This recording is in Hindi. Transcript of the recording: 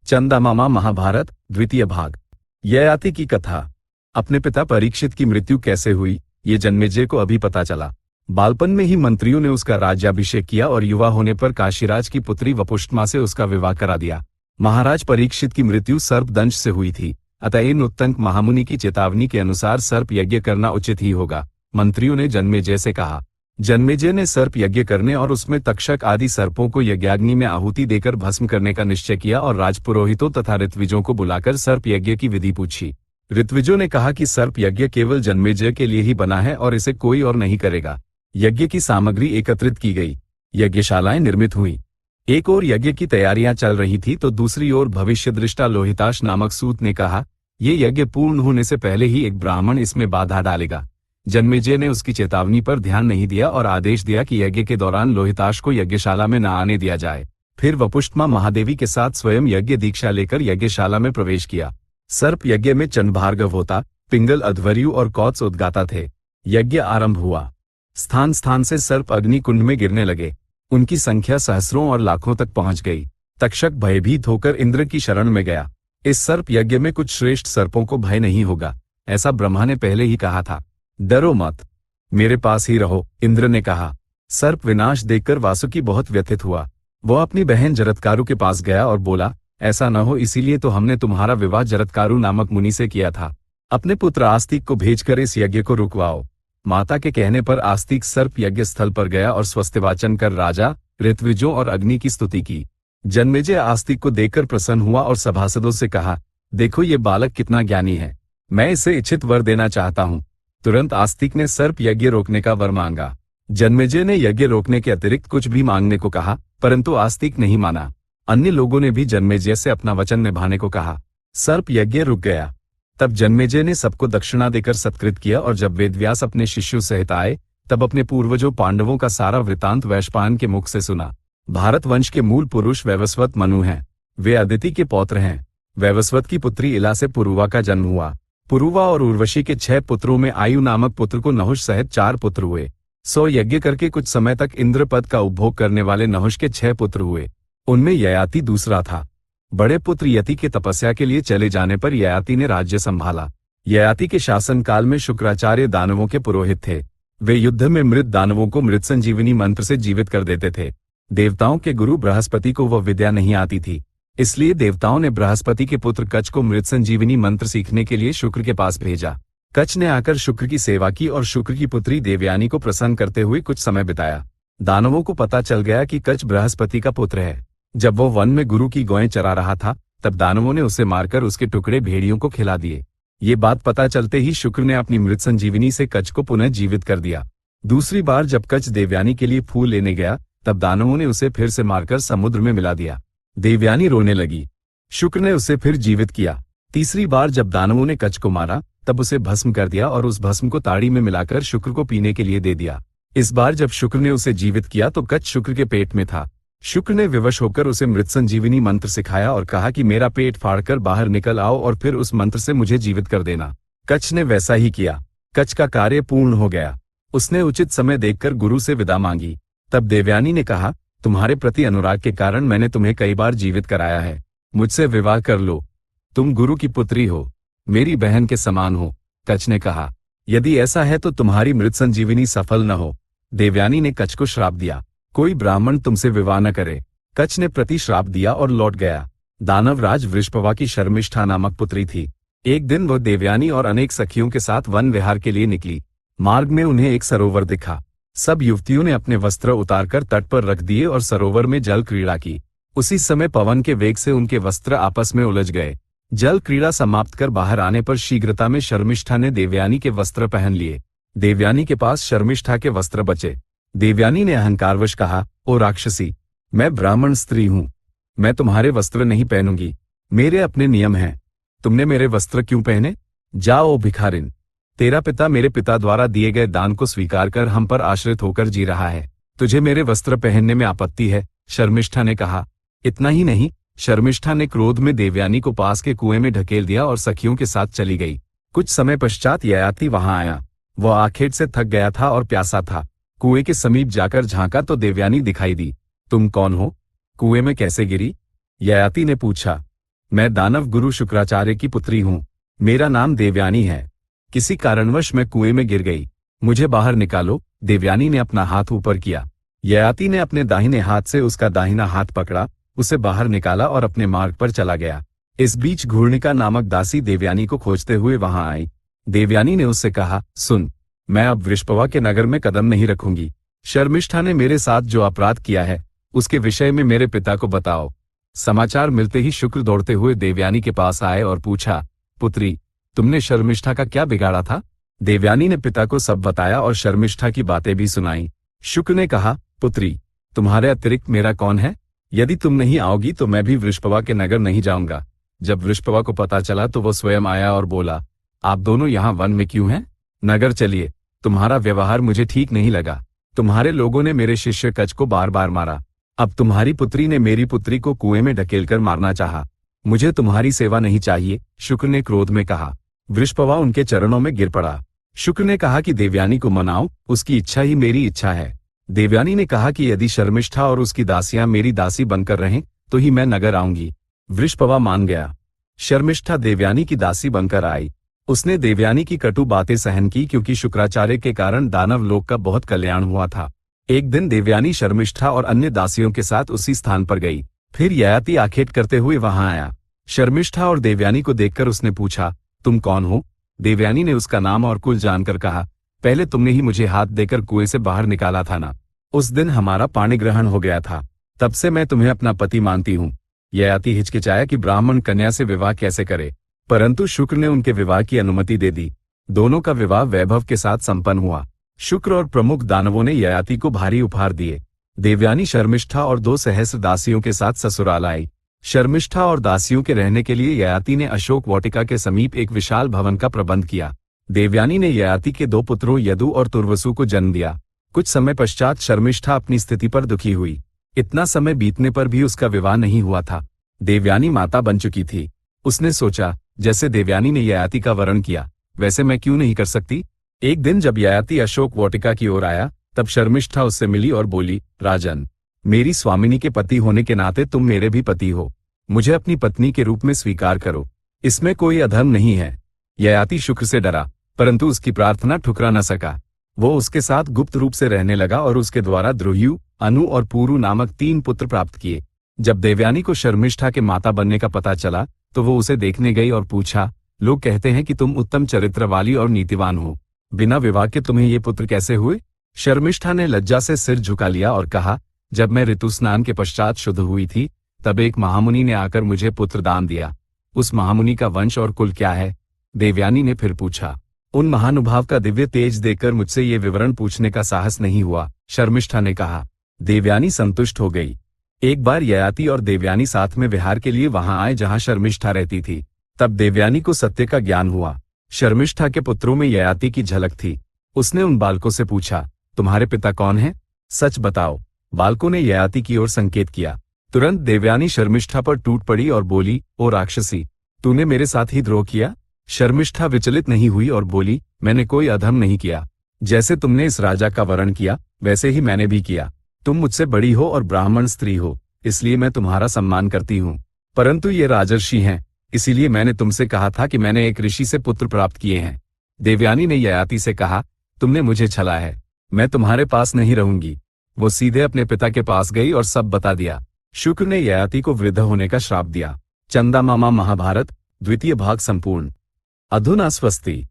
चंदामामा महाभारत द्वितीय भाग। ययाति की कथा। अपने पिता परीक्षित की मृत्यु कैसे हुई, ये जन्मेजय को अभी पता चला। बालपन में ही मंत्रियों ने उसका राज्याभिषेक किया और युवा होने पर काशीराज की पुत्री वपुष्टमा से उसका विवाह करा दिया। महाराज परीक्षित की मृत्यु सर्पदंश से हुई थी, अतः इन उत्तंक महामुनि की चेतावनी के अनुसार सर्प यज्ञ करना उचित ही होगा। मंत्रियों ने जन्मेजय से कहा। जन्मेजय ने सर्प यज्ञ करने और उसमें तक्षक आदि सर्पों को यज्ञाग्नि में आहुति देकर भस्म करने का निश्चय किया और राजपुरोहितों तथा ऋत्विजों को बुलाकर सर्प यज्ञ की विधि पूछी। ऋत्विजों ने कहा कि सर्प यज्ञ केवल जन्मेजय के लिए ही बना है और इसे कोई और नहीं करेगा। यज्ञ की सामग्री एकत्रित की गई, यज्ञशालाएं निर्मित हुई। एक ओर यज्ञ की तैयारियां चल रही थी तो दूसरी ओर भविष्यदृष्टा लोहिताश नामक सूत ने कहा, ये यज्ञ पूर्ण होने से पहले ही एक ब्राह्मण इसमें बाधा डालेगा। जन्मेजय ने उसकी चेतावनी पर ध्यान नहीं दिया और आदेश दिया कि यज्ञ के दौरान लोहिताश को यज्ञशाला में न आने दिया जाए। फिर वपुष्टमा महादेवी के साथ स्वयं यज्ञ दीक्षा लेकर यज्ञशाला में प्रवेश किया। सर्प यज्ञ में चंडभार्गव होता, पिंगल अध्वर्यु और कौत्स उद्गाता थे। यज्ञ आरंभ हुआ। स्थान स्थान से सर्प अग्नि कुंड में गिरने लगे। उनकी संख्या सहस्रों और लाखों तक पहुंच गई। तक्षक भयभीत होकर इंद्र की शरण में गया। इस सर्प यज्ञ में कुछ श्रेष्ठ सर्पों को भय नहीं होगा, ऐसा ब्रह्मा ने पहले ही कहा था। डरो मत, मेरे पास ही रहो, इंद्र ने कहा। सर्प विनाश देखकर वासुकी बहुत व्यथित हुआ। वह अपनी बहन जरत्कारु के पास गया और बोला, ऐसा न हो इसीलिए तो हमने तुम्हारा विवाह जरत्कारु नामक मुनि से किया था। अपने पुत्र आस्तिक को भेजकर इस यज्ञ को रुकवाओ। माता के कहने पर आस्तिक सर्प यज्ञ स्थल पर गया और स्वस्तिवाचन कर राजा, ऋत्विजों और अग्नि की स्तुति की। जन्मेजय आस्तिक को देखकर प्रसन्न हुआ और सभासदों से कहा, देखो ये बालक कितना ज्ञानी है, मैं इसे इच्छित वर देना चाहता हूँ। तुरंत आस्तिक ने सर्प यज्ञ रोकने का वर मांगा। जन्मेजय ने यज्ञ रोकने के अतिरिक्त कुछ भी मांगने को कहा, परंतु आस्तिक नहीं माना। अन्य लोगों ने भी जन्मेजय से अपना वचन निभाने को कहा। सर्प यज्ञ रुक गया। तब जन्मेजय ने सबको दक्षिणा देकर सत्कृत किया और जब वेदव्यास अपने शिष्यों सहित आए तब अपने पूर्वजों पांडवों का सारा वृतांत वैशंपायन के मुख से सुना। भारत वंश के मूल पुरुष वैवस्वत मनु हैं। वे अदिति के पौत्र हैं। वैवस्वत की पुत्री इला से पुरुवा का जन्म हुआ। पुरुवा और उर्वशी के 6 पुत्रों में आयु नामक पुत्र को नहुष सहित 4 पुत्र हुए। 100 यज्ञ करके कुछ समय तक इंद्र पद का उपभोग करने वाले नहुष के 6 पुत्र हुए। उनमें ययाति दूसरा था। बड़े पुत्र यति के तपस्या के लिए चले जाने पर ययाति ने राज्य संभाला। ययाति के शासन काल में शुक्राचार्य दानवों के पुरोहित थे। वे युद्ध में मृत दानवों को मृत संजीवनी मंत्र से जीवित कर देते थे। देवताओं के गुरु बृहस्पति को वह विद्या नहीं आती थी, इसलिए देवताओं ने बृहस्पति के पुत्र कच्छ को मृत संजीवनी मंत्र सीखने के लिए शुक्र के पास भेजा। कच्छ ने आकर शुक्र की सेवा की और शुक्र की पुत्री देवयानी को प्रसन्न करते हुए कुछ समय बिताया। दानवों को पता चल गया कि कच्छ बृहस्पति का पुत्र है। जब वो वन में गुरु की गौएं चरा रहा था तब दानवों ने उसे मारकर उसके टुकड़े भेड़ियों को खिला दिए। ये बात पता चलते ही शुक्र ने अपनी मृत संजीवनी से कच्छ को पुनः जीवित कर दिया। दूसरी बार जब कच्छ देवयानी के लिए फूल लेने गया तब दानवों ने उसे फिर से मारकर समुद्र में मिला दिया। देवयानी रोने लगी। शुक्र ने उसे फिर जीवित किया। तीसरी बार जब दानवों ने कच्छ को मारा तब उसे भस्म कर दिया और उस भस्म को ताड़ी में मिलाकर शुक्र को पीने के लिए दे दिया। इस बार जब शुक्र ने उसे जीवित किया तो कच्छ शुक्र के पेट में था। शुक्र ने विवश होकर उसे मृत संजीवनी मंत्र सिखाया और कहा कि मेरा पेट फाड़कर बाहर निकल आओ और फिर उस मंत्र से मुझे जीवित कर देना। कच्छ ने वैसा ही किया। कच्छ का कार्य पूर्ण हो गया। उसने उचित समय देखकर गुरु से विदा मांगी। तब देवयानी ने कहा, तुम्हारे प्रति अनुराग के कारण मैंने तुम्हें कई बार जीवित कराया है, मुझसे विवाह कर लो। तुम गुरु की पुत्री हो, मेरी बहन के समान हो। कच्छ ने कहा, यदि ऐसा है तो तुम्हारी मृत संजीवनी सफल न हो। देवयानी ने कच्छ को श्राप दिया, कोई ब्राह्मण तुमसे विवाह न करे। कच्छ ने प्रति श्राप दिया और लौट गया। दानवराज वृषपवा की शर्मिष्ठा नामक पुत्री थी। एक दिन वह देवयानी और अनेक सखियों के साथ वन विहार के लिए निकली। मार्ग में उन्हें एक सरोवर दिखा। सब युवतियों ने अपने वस्त्र उतारकर तट पर रख दिए और सरोवर में जल क्रीड़ा की। उसी समय पवन के वेग से उनके वस्त्र आपस में उलझ गए। जल क्रीड़ा समाप्त कर बाहर आने पर शीघ्रता में शर्मिष्ठा ने देवयानी के वस्त्र पहन लिए। देवयानी के पास शर्मिष्ठा के वस्त्र बचे। देवयानी ने अहंकारवश कहा, ओ राक्षसी, मैं ब्राह्मण स्त्री हूँ, मैं तुम्हारे वस्त्र नहीं पहनूंगी। मेरे अपने नियम हैं, तुमने मेरे वस्त्र क्यों पहने? जाओ भिखारिन, तेरा पिता मेरे पिता द्वारा दिए गए दान को स्वीकार कर हम पर आश्रित होकर जी रहा है, तुझे मेरे वस्त्र पहनने में आपत्ति है? शर्मिष्ठा ने कहा। इतना ही नहीं, शर्मिष्ठा ने क्रोध में देवयानी को पास के कुएं में ढकेल दिया और सखियों के साथ चली गई। कुछ समय पश्चात ययाति वहां आया। वह आखेट से थक गया था और प्यासा था। कुएं के समीप जाकर झांका तो देवयानी दिखाई दी। तुम कौन हो? कुएं में कैसे गिरी? ययाति ने पूछा। मैं दानव गुरु शुक्राचार्य की पुत्री हूँ। मेरा नाम देवयानी है। किसी कारणवश मैं कुएं में गिर गई। मुझे बाहर निकालो। देवयानी ने अपना हाथ ऊपर किया। ययाति ने अपने दाहिने हाथ से उसका दाहिना हाथ पकड़ा, उसे बाहर निकाला और अपने मार्ग पर चला गया। इस बीच घूर्णिका नामक दासी देवयानी को खोजते हुए वहां आई। देवयानी ने उससे कहा, सुन, मैं अब वृषभवा के नगर में कदम नहीं रखूंगी। शर्मिष्ठा ने मेरे साथ जो अपराध किया है उसके विषय में मेरे पिता को बताओ। समाचार मिलते ही शुक्र दौड़ते हुए देवयानी के पास आए और पूछा, पुत्री, तुमने शर्मिष्ठा का क्या बिगाड़ा था? देवयानी ने पिता को सब बताया और शर्मिष्ठा की बातें भी सुनाई। शुक्र ने कहा, पुत्री, तुम्हारे अतिरिक्त मेरा कौन है? यदि तुम नहीं आओगी तो मैं भी वृषभवा के नगर नहीं जाऊंगा। जब वृषभवा को पता चला तो वो स्वयं आया और बोला, आप दोनों यहाँ वन में क्यों हैं? नगर चलिए। तुम्हारा व्यवहार मुझे ठीक नहीं लगा। तुम्हारे लोगों ने मेरे शिष्य कच को बार बार मारा। अब तुम्हारी पुत्री ने मेरी पुत्री को कुएं में ढकेलकर मारना चाहा। मुझे तुम्हारी सेवा नहीं चाहिए, शुक्र ने क्रोध में कहा। वृषभवा उनके चरणों में गिर पड़ा। शुक्र ने कहा कि देवयानी को मनाओ, उसकी इच्छा ही मेरी इच्छा है। देवयानी ने कहा कि यदि शर्मिष्ठा और उसकी दासियां मेरी दासी बनकर रहें तो ही मैं नगर आऊंगी। वृषभवा मान गया। शर्मिष्ठा देवयानी की दासी बनकर आई। उसने देवयानी की कटु बातें सहन की क्योंकि शुक्राचार्य के कारण दानव लोक का बहुत कल्याण हुआ था। एक दिन देवयानी शर्मिष्ठा और अन्य दासियों के साथ उसी स्थान पर गई। फिर ययाति आखेट करते हुए वहां आया। शर्मिष्ठा और देवयानी को देखकर उसने पूछा, तुम कौन हो? देवयानी ने उसका नाम और कुल जानकर कहा, पहले तुमने ही मुझे हाथ देकर कुएं से बाहर निकाला था ना? उस दिन हमारा पाणी ग्रहण हो गया था। तब से मैं तुम्हें अपना पति मानती हूँ। ययाति हिचकिचाया कि ब्राह्मण कन्या से विवाह कैसे करे, परंतु शुक्र ने उनके विवाह की अनुमति दे दी। दोनों का विवाह वैभव के साथ संपन्न हुआ। शुक्र और प्रमुख दानवों ने ययाति को भारी उपहार दिए। देवयानी शर्मिष्ठा और 2 सहस्र दासियों के साथ ससुराल आई। शर्मिष्ठा और दासियों के रहने के लिए ययाति ने अशोक वाटिका के समीप एक विशाल भवन का प्रबंध किया। देवयानी ने ययाति के 2 पुत्रों यदु और तुर्वसु को जन्म दिया। कुछ समय पश्चात शर्मिष्ठा अपनी स्थिति पर दुखी हुई। इतना समय बीतने पर भी उसका विवाह नहीं हुआ था। देवयानी माता बन चुकी थी। उसने सोचा, जैसे देवयानी ने ययाति का वरण किया वैसे मैं क्यों नहीं कर सकती। एक दिन जब ययाति अशोक वाटिका की ओर आया तब शर्मिष्ठा उससे मिली और बोली, राजन, मेरी स्वामिनी के पति होने के नाते तुम मेरे भी पति हो। मुझे अपनी पत्नी के रूप में स्वीकार करो। इसमें कोई अधर्म नहीं है। ययाति शुक्र से डरा, परंतु उसकी प्रार्थना ठुकरा न सका। वो उसके साथ गुप्त रूप से रहने लगा और उसके द्वारा द्रुह्यु, अनु और पूरु नामक 3 पुत्र प्राप्त किए। जब देवयानी को शर्मिष्ठा के माता बनने का पता चला तो वो उसे देखने गई और पूछा, लोग कहते हैं कि तुम उत्तम चरित्र वाली और नीतिवान हो। बिना विवाह के तुम्हें ये पुत्र कैसे हुए? शर्मिष्ठा ने लज्जा से सिर झुका लिया और कहा, जब मैं ऋतु स्नान के पश्चात शुद्ध हुई थी तब एक महामुनि ने आकर मुझे पुत्र दान दिया। उस महामुनि का वंश और कुल क्या है? देवयानी ने फिर पूछा। उन महानुभाव का दिव्य तेज देखकर मुझसे ये विवरण पूछने का साहस नहीं हुआ, शर्मिष्ठा ने कहा। देवयानी संतुष्ट हो गई। एक बार ययाति और देवयानी साथ में विहार के लिए वहां आए जहां शर्मिष्ठा रहती थी। तब देवयानी को सत्य का ज्ञान हुआ। शर्मिष्ठा के पुत्रों में ययाति की झलक थी। उसने उन बालकों से पूछा, तुम्हारे पिता कौन है? सच बताओ। बालकों ने ययाति की ओर संकेत किया। तुरंत देवयानी शर्मिष्ठा पर टूट पड़ी और बोली, ओ राक्षसी, तूने मेरे साथ ही द्रोह किया? शर्मिष्ठा विचलित नहीं हुई और बोली, मैंने कोई अधर्म नहीं किया। जैसे तुमने इस राजा का वरण किया वैसे ही मैंने भी किया। तुम मुझसे बड़ी हो और ब्राह्मण स्त्री हो, इसलिए मैं तुम्हारा सम्मान करती हूँ। परंतु ये राजर्षि हैं, इसीलिए मैंने तुमसे कहा था कि मैंने एक ऋषि से पुत्र प्राप्त किए हैं। देवयानी ने ययाति से कहा, तुमने मुझे छला है, मैं तुम्हारे पास नहीं रहूंगी। वो सीधे अपने पिता के पास गई और सब बता दिया। शुक्र ने ययाति को वृद्ध होने का श्राप दिया। चंदा मामा महाभारत द्वितीय भाग संपूर्ण। अधुना स्वस्ति।